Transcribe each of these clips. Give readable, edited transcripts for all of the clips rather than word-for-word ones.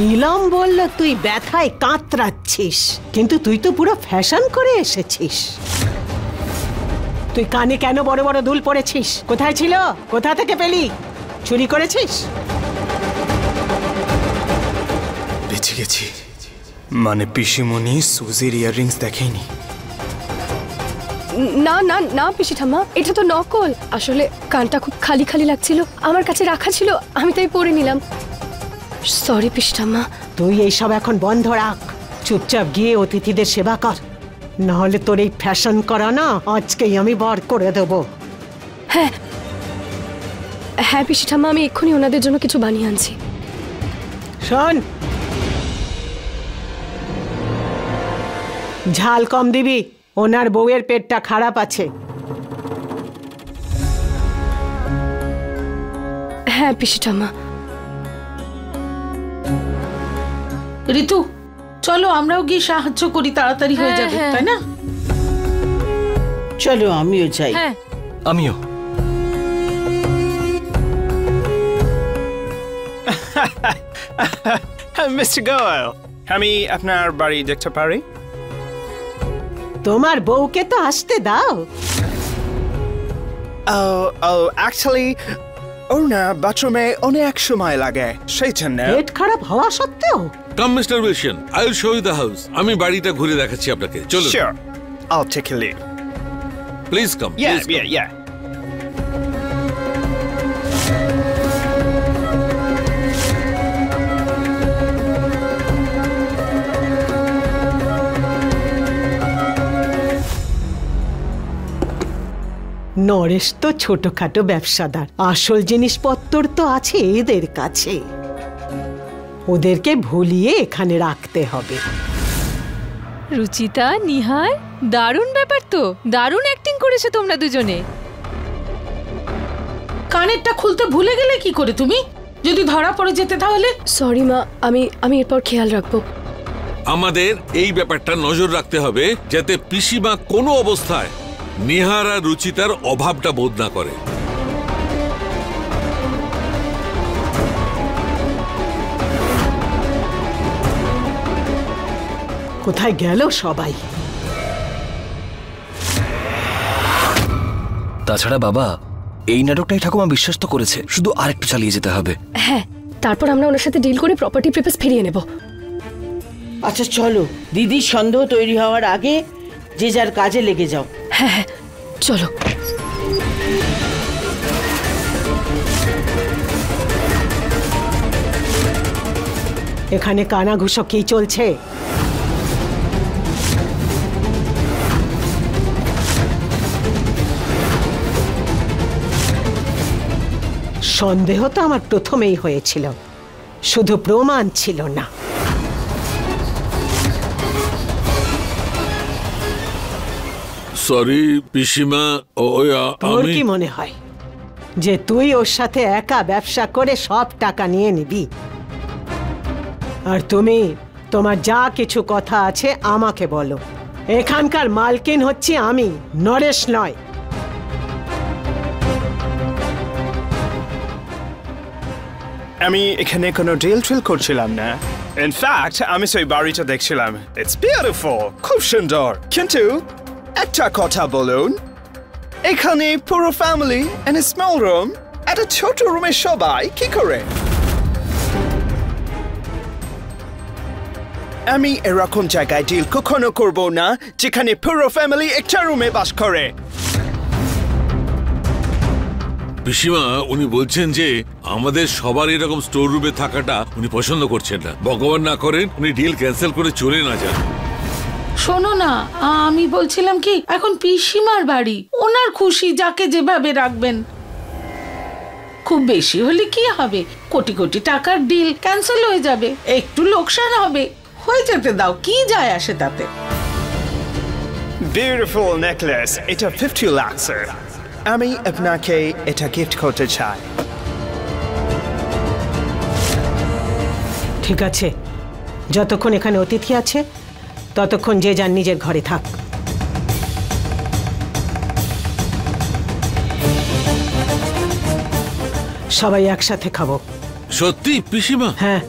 নীলম বলল তুই ব্যথায় কাতরাচ্ছিস, কিন্তু তুই তো পুরো ফ্যাশন করে এসেছিস। তুই কানে কেন বড় বড় দুল পরেছিস? কোথায় ছিল? কোথা থেকে পেলি? চুরি করেছিস? বেঁচে গেছি, মানে পিসিমণি সুজির ইয়াররিংস দেখেনি। না না না পিসি ঠাম্মা, এটা তো নকল। আসলে কানটা খুব খালি খালি লাগছিল, আমার কাছে রাখা ছিল, আমি তাই পরে নিলাম। সরি পিসি ঠাম্মা। তুই এইসব এখন বন্ধ রাখ, চুপচাপ গিয়ে অতিথিদের সেবা কর, নাহলে তোর এই ফ্যাশন করা না আজকেই আমি বার করে দেবো। হ্যাঁ হ্যাঁ পিসি ঠাম্মা, আমি এক্ষুনি ওনাদের জন্য কিছু বানিয়ে আনছি। শোন, ঝাল কম দিবি, ওনার বউয়ের পেটটা খারাপ আছে। হ্যাঁ পিসি ঠাম্মা। ঋতু চলো আমরাও গিয়ে সাহায্য করি, তাড়াতাড়ি হয়ে যাবে, তাই না? চলো আমিও যাই। হ্যাঁ আমিও। মিস্টার গোয়েল, আমি আপনার বাড়ি দেখতে পারি? তোমার বউকে তো আসতে দাও। অ্যাকচুয়ালি ওর না বাথরুমে অনেক সময় লাগে, সেই জন্য। পেট খারাপ হওয়া সত্ত্বেও? Come mister Wilson, I will show you the house. আমি বাড়িটা ঘুরে দেখাচ্ছি আপনাকে, চলুন। Sure, I'll take a lead. Please come. Yeah. Naresh তো ছোটখাটো ব্যবসাদার, আসল জিনিসপত্র তো আছে এদের কাছে, ওদেরকে ভুলিয়ে এখানে রাখতে হবে। রুচিতা, নিহার, দারুণ ব্যাপার তো, দারুণ অ্যাক্টিং করেছে তোমরা দুজনে। কানেরটা খুলতে ভুলে গেলে কি করে তুমি? যদি ধরা পড়ে যেতে তাহলে? সরি মা, আমি এরপর খেয়াল রাখবো। আমাদের এই ব্যাপারটা নজর রাখতে হবে যাতে পিসিমা কোনো অবস্থায় নিহার আর রুচিতার অভাবটা বোধ না করে। কোথায় গেল সবাই? তাছাড়া বাবা, এই নাটকটাই ঠাকুমা বিশ্বাস তো করেছে, শুধু আরেকটু চালিয়ে যেতে হবে। হ্যাঁ, তারপর আমরা ওনার সাথে ডিল করে প্রপার্টি পেপারস ফিরিয়ে নেব। আচ্ছা চলো, দিদির সন্দেহ তৈরি হওয়ার আগে যে যার কাজে লেগে যাও। হ্যাঁ হ্যাঁ চলো। এখানে কানাঘুষো কি চলছে? সন্দেহ তো আমার প্রথমেই হয়েছিল, শুধু প্রমাণ ছিল না। সরি পিসিমা, তোর কি মনে হয় যে তুই ওর সাথে একা ব্যবসা করে সব টাকা নিয়ে নিবি? আর তুমি তোমার যা কিছু কথা আছে আমাকে বলো, এখানকার মালকিন হচ্ছি আমি, নরেশ নয়। আমি এখানে কোনো ডিল করছিলাম না। ইনফ্যাক্ট আমি সেই বাড়িটা দেখছিলাম। ইটস বিউটিফুল, খুব সুন্দর। কিন্তু একটা কথা বলুন, এখানে পুরো family in a small room, একটা ছোট রুমে সবাই কি করে? আমি এরকম জায়গায় ডিল কখনো করব না যেখানে পুরো ফ্যামিলি একটা রুমে বাস করে। পিসিমা, উনি বলছেন যে আমাদের সবার এরকম স্টোর রুমে থাকাটা উনি পছন্দ করছেন না। ভগবান না করেন উনি ডিল ক্যান্সেল করে চলে না যান। শোনো না, আমি বলছিলাম কি, এখন পিসিমার বাড়ি, ওনার খুশি, যাকে যেভাবে রাখবেন। খুব বেশি হলে কি হবে, কোটি কোটি টাকার ডিল ক্যান্সেল হয়ে যাবে, একটু লোকসান হবে, হয়ে যেতে দাও, কি যায় আসে তাতে। বিউটিফুল নেকলেস, এটা 50 লাখ স্যার। আমি আপনাকে এটা গিফট করতে চাই। ঠিক আছে, যতক্ষণ এখানে অতিথি আছে ততক্ষণ যে যার নিজের ঘরে থাক। সবাই একসাথে খাবো। সত্যি পিসিমা? হ্যাঁ,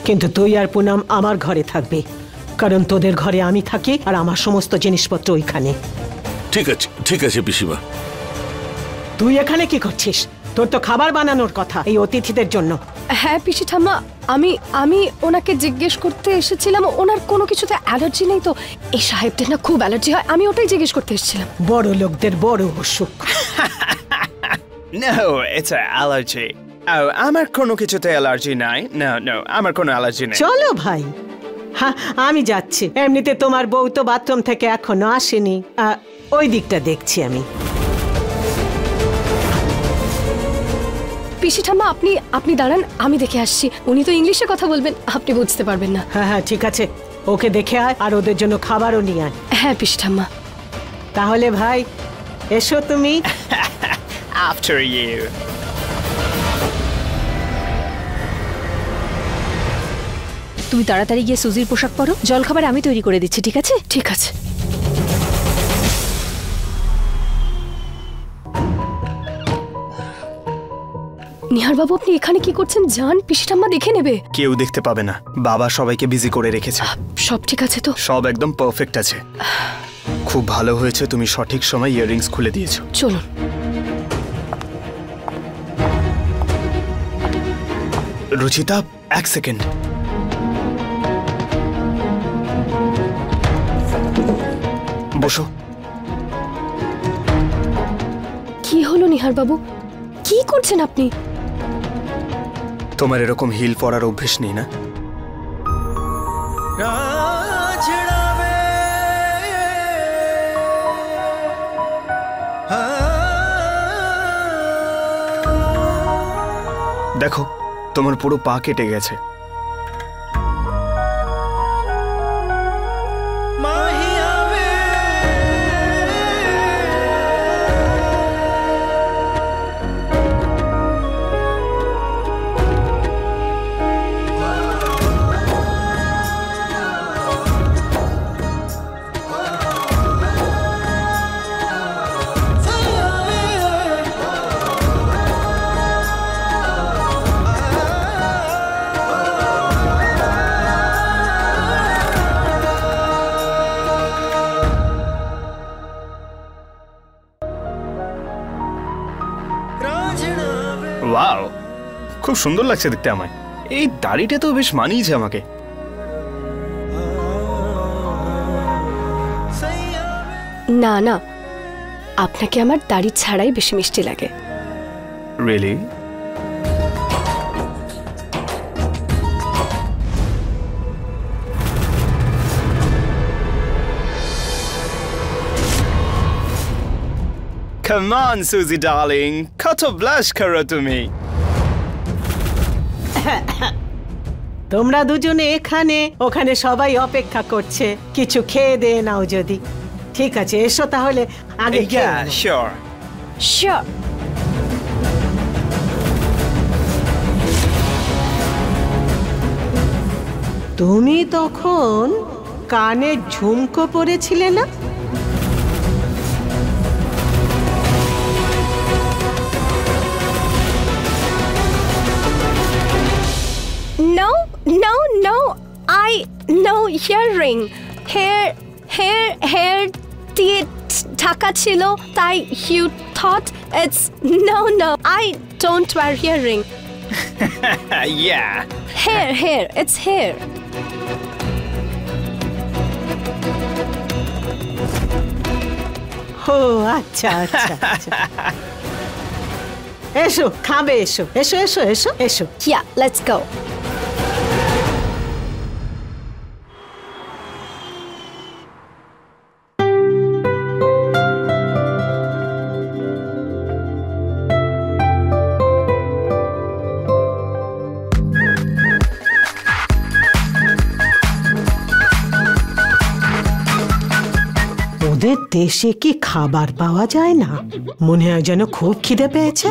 কিন্তু তুই আর পুনম আমার ঘরে থাকবে, কারণ তোদের ঘরে আমি থাকি আর আমার সমস্ত জিনিসপত্র ওইখানে। ঠিক আছে পিসিমা। তুই এখানে কি করছিস? তোর তো খাবার বানানোর কথা এই অতিথিদের জন্য। হ্যাঁ পিসি ঠাম্মা, আমি ওনাকে জিজ্ঞেস করতে এসেছিলাম ওনার কোনো কিছুতে অ্যালার্জি নেই তো। এই সাহেবদের না খুব অ্যালার্জি হয়, আমি ওটাই জিজ্ঞেস করতে এসেছিলাম। বড় লোকদের বড় অসুখ। No, it's an allergy. Oh, আমার কোনো কিছুতে অ্যালার্জি নাই। No, আমার কোনো অ্যালার্জি নেই। চলো ভাই, হ্যাঁ আমি যাচ্ছি। এমনিতে তোমার বউ তো বাথরুম থেকে এখনো আসেনি, ওই দিকটা দেখছি আমি। পিসি ঠাম্মা আপনি দাঁড়ান, আমি দেখে আসছি। উনি তো ইংলিশে কথা বলবেন, আপনি বুঝতে পারবেন না। হ্যাঁ ঠিক আছে, ওকে দেখে আয় আর ওদের জন্য খাবারও নিয়ে আয়। হ্যাঁ পিসি ঠাম্মা। তাহলে ভাই এসো তুমি। After you. তুমি তাড়াতাড়ি গিয়ে সুজির পোশাক পরো, জলখাবার আমি তৈরি করে দিচ্ছি, ঠিক আছে? ঠিক আছে। নিহার বাবু, আপনি এখানে কি করছেন? যান, পিসি ঠাম্মা দেখে নেবে। কেউ দেখতে পাবে না, বাবা সবাইকে বিজি করে রেখেছে। সব ঠিক আছে তো? সব একদম পারফেক্ট আছে। খুব ভালো হয়েছে তুমি সঠিক সময় ইয়াররিংস খুলে দিয়েছো। চলুন। রুচিতা, এক সেকেন্ড। বসো। কি হলো নিহার বাবু, কি করছেন আপনি? তোমার এরকম হিল পরার অভ্যেস নেই না? দেখো, তোমার পুরো পা কেটে গেছে। ওয়াও, খুব সুন্দর লাগছে দেখতে আমায়। এই দাড়িটা তো বেশ মানিয়েছে আমাকে। না না, আপনাকে আমার দাড়ি ছাড়াই বেশি মিষ্টি লাগে। Really? Come on, Susie darling, কত ব্লাশ করো তুমি। তোমরা দুজনে এখানে, ওখানে সবাই অপেক্ষা করছে, কিছু খেয়ে দে নাও যদি। ঠিক আছে, এসো তাহলে আগে। Yeah, sure. Sure. তুমি তখন কানে ঝুমকো পরেছিলে না? No, no earring. Hair দিয়ে ঢাকা ছিল, তাই you thought it's no. I don't wear earring. Yeah. Hair, it's hair. ও আচ্ছা। এসো, খাবে, এসো। Yeah, let's go. ওদের দেশে কি খাবার পাওয়া যায় না? মনে হয় যেন খুব খিদে পেয়েছে।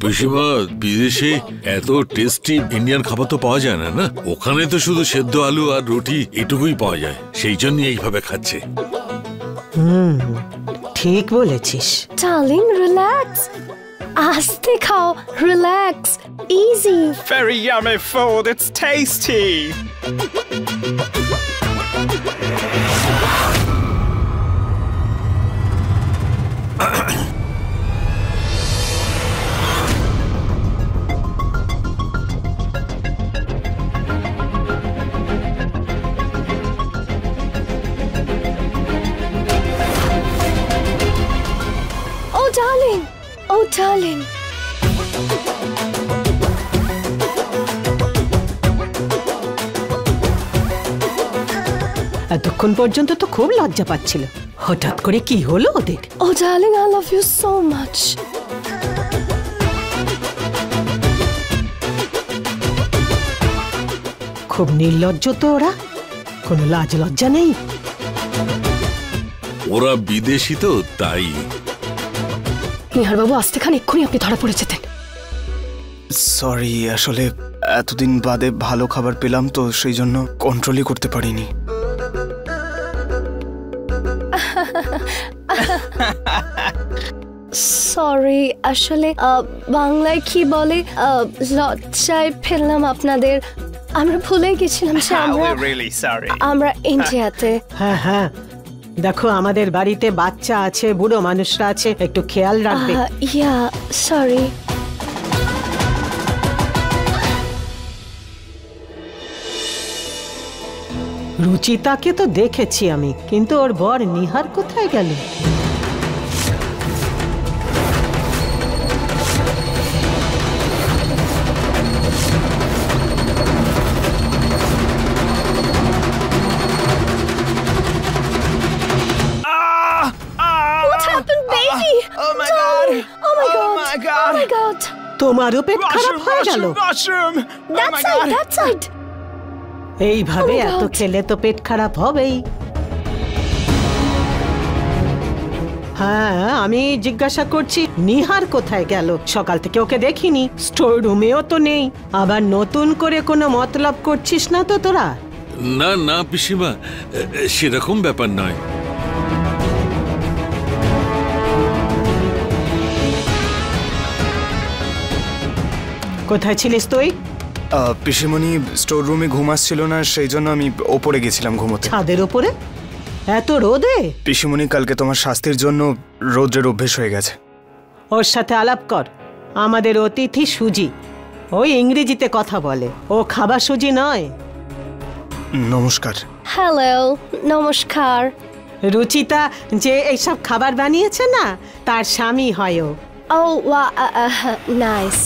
পিসিমা, বিদেশে এত টেস্টি ইন্ডিয়ান খাবার তো পাওয়া যায় না। ওখানে তো শুধু সেদ্ধ আলু আর রুটি এটুকুই পাওয়া যায়, সেই জন্যই এইভাবে খাচ্ছে। ঠিক বলেছিস। Darling, relax. আস্তে খাও, relax. easy. Very yummy food. It's tasty. Oh, darling. Oh, darling. এতক্ষণ পর্যন্ত তো খুব লজ্জা পাচ্ছিল, হঠাৎ করে কি হলো ওদের? Oh, darling, I love you so much. খুব নির্লজ্জ তো ওরা, কোনো লাজ লজ্জা নেই। ওরা বিদেশি তো তাই। নিহার বাবু আসতে খান এক্ষুনি আপনি ধরা পড়ে যেতেন। সরি, আসলে এতদিন বাদে ভালো খাবার পেলাম তো সেই জন্য কন্ট্রোলই করতে পারিনি। সরি, আসলে বাংলায় কি বলে, লজ্জায় ফেললাম আপনাদের। আমরা ভুলে গেছিলাম যে আমরা ইন্ডিয়াতে। হ্যাঁ হ্যাঁ, দেখো আমাদের বাড়িতে বাচ্চা আছে, বুড়ো মানুষরা আছে, একটু খেয়াল রাখবে। Yeah sorry. রুচিতাকে তো দেখেছি আমি, কিন্তু ওর বর নিহার কোথায় গেল? What happened, baby? Oh my god! Oh my god! Oh my god! Oh my god! তোমারও পেট খারাপ হয়ে গেল? Washroom! That side, that side. এইভাবে Oh my এত God! খেলে তো পেট খারাপ হবেই। হ্যাঁ, আমি জিজ্ঞাসা করছি নিহার কোথায় গেল? সকাল থেকে ওকে দেখিনি, স্টোর রুমেও তো নেই। আবার নতুন করে কোনো মতলব করছিস না তো তোরা? না না পিসিমা, সেরকম ব্যাপার নয়। কোথায় ছিলিস তুই? পিসিমণি স্টোর রুমে ঘুমাচ্ছিল না, সেই জন্য আমি ওপরে গেছিলাম ঘুমোতে। ছাদের ওপরে এত রোদে? পিসিমণি, কালকে তোমার স্বাস্থ্যের জন্য রোদ্রের অভ্যেস হয়ে গেছে। ওর সাথে আলাপ কর। আমাদের অতিথি সুজি, ওই ইংরেজিতে কথা বলে, ও খাবার সুজি নয়। নমস্কার। হ্যালো, নমস্কার। রুচিতা যে এইসব খাবার বানিয়েছে না, তার স্বামী হয় ও। Oh, nice.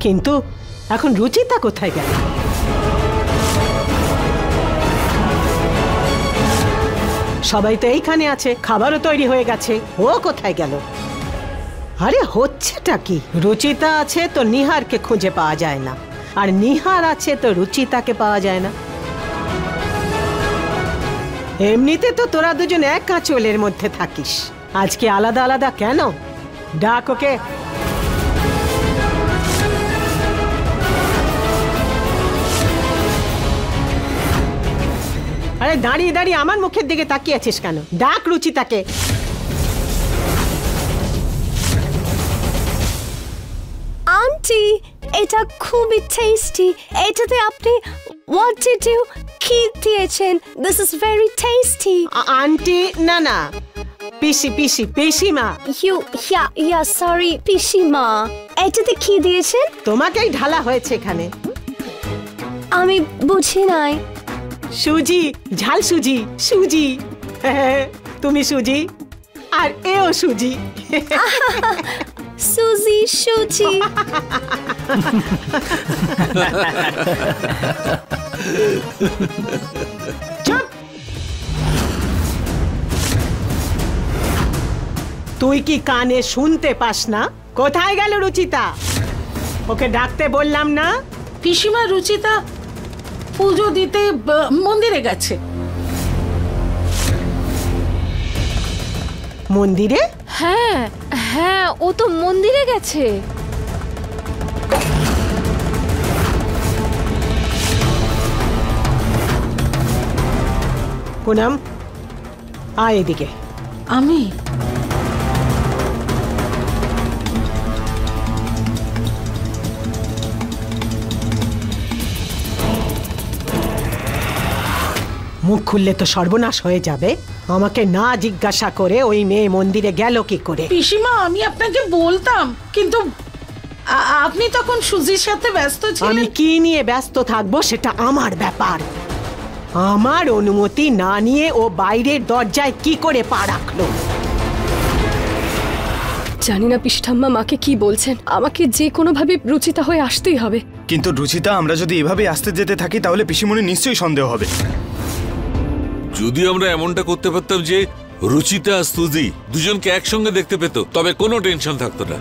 কিন্তু এখন রুচিতা কোথায় গেল? সবাই তো এইখানে আছে, খাবারও তৈরি হয়ে গেছে, ও কোথায় গেল? আরে হচ্ছেটা কি? রুচিতা আছে তো নিহারকে খুঁজে পাওয়া যায় না, আর নিহার আছে তো রুচিতাকে পাওয়া যায় না। এমনিতে তো তোরা দুজন এক কাঁচলের মধ্যে থাকিস, আজকে আলাদা আলাদা কেন? ডাক ওকে। আরে দাঁড়িয়ে দাঁড়িয়ে আমার মুখের দিকে তাকিয়ে আছিস কেন? ডাক রুচিতাকে। আন্টি, এটা খুবই টেস্টি। এটাতে আপনি what did you কি দিয়েছেন? This is very tasty. Aunty না না, পিসি পিসি পিসিমা। Yeah, sorry, পিসিমা। এটাতে কি দিয়েছেন? তোমাকেই ঢালা হয়েছে এখানে। আমি বুঝি নাই। সুজি, ঝাল সুজি, সুজি। তুমি সুজি আর এও সুজি। সুজি, সুজি। চুপ! তুই কি কানে শুনতে পাস না? কোথায় গেল রুচিতা? ওকে ডাকতে বললাম না? পিসিমা, রুচিতা পুজো দিতে মন্দিরে গেছে। মন্দিরে? হ্যাঁ হ্যাঁ, ও তো মন্দিরে গেছে। পুনম, আয় এদিকে। আমি মুখ খুললে তো সর্বনাশ হয়ে যাবে। আমাকে না জিজ্ঞাসা করে ওই মেয়ে মন্দিরে গেল কি করে? পিসিমা আমি আপনাকে বলতাম, কিন্তু আপনি তখন সুজির সাথে ব্যস্ত ছিলেন। আমি কি নিয়ে ব্যস্ত থাকবো সেটা আমার ব্যাপার। আমার অনুমতি না নিয়ে ও বাইরের দরজায় কি করে পা রাখলো? জানি না পিসি ঠাম্মা মাকে কি বলছেন, আমাকে যে কোনো ভাবে রুচিতা হয়ে আসতেই হবে। কিন্তু রুচিতা, আমরা যদি এভাবে আসতে যেতে থাকি তাহলে পিসিমণি নিশ্চয়ই সন্দেহ হবে। যদি আমরা এমনটা করতে পারতাম যে রুচিতা আর সুজি দুজনকে একসঙ্গে দেখতে পেত, তবে কোনো টেনশন থাকতো না।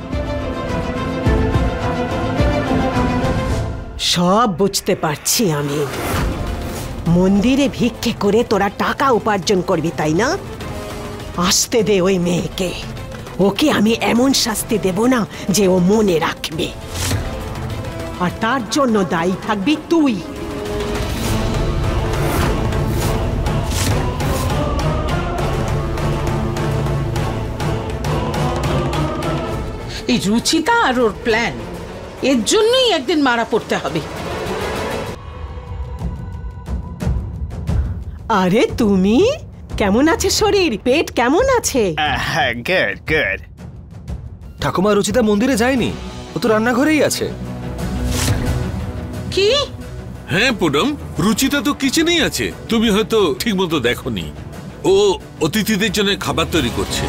সব বুঝতে পারছি আমি। মন্দিরে ভিক্ষে করে তোরা টাকা উপার্জন করবি, তাই না? আসতে দে ওই মেয়েকে। ওকে আমি এমন শাস্তি দেব না যে ও মনে রাখবে, আর তার জন্য দায়ী থাকবি তুই। এই রুচিতা আর ওর প্ল্যান, এর জন্যই একদিন মারা পড়তে হবে। আরে তুমি কেমন আছে? শরীর পেট কেমন আছে? হ্যাঁ, গুড গুড। ঠাকুমা, রুচিতা মন্দিরে যায়নি, ও তো রান্নাঘরেই আছে। কি? হ্যাঁ পুনম, রুচিতা তো কিচেনেই আছে, তুমি হয়তো ঠিক মতো দেখোনি। ও অতিথিদের জন্য খাবার তৈরি করছে।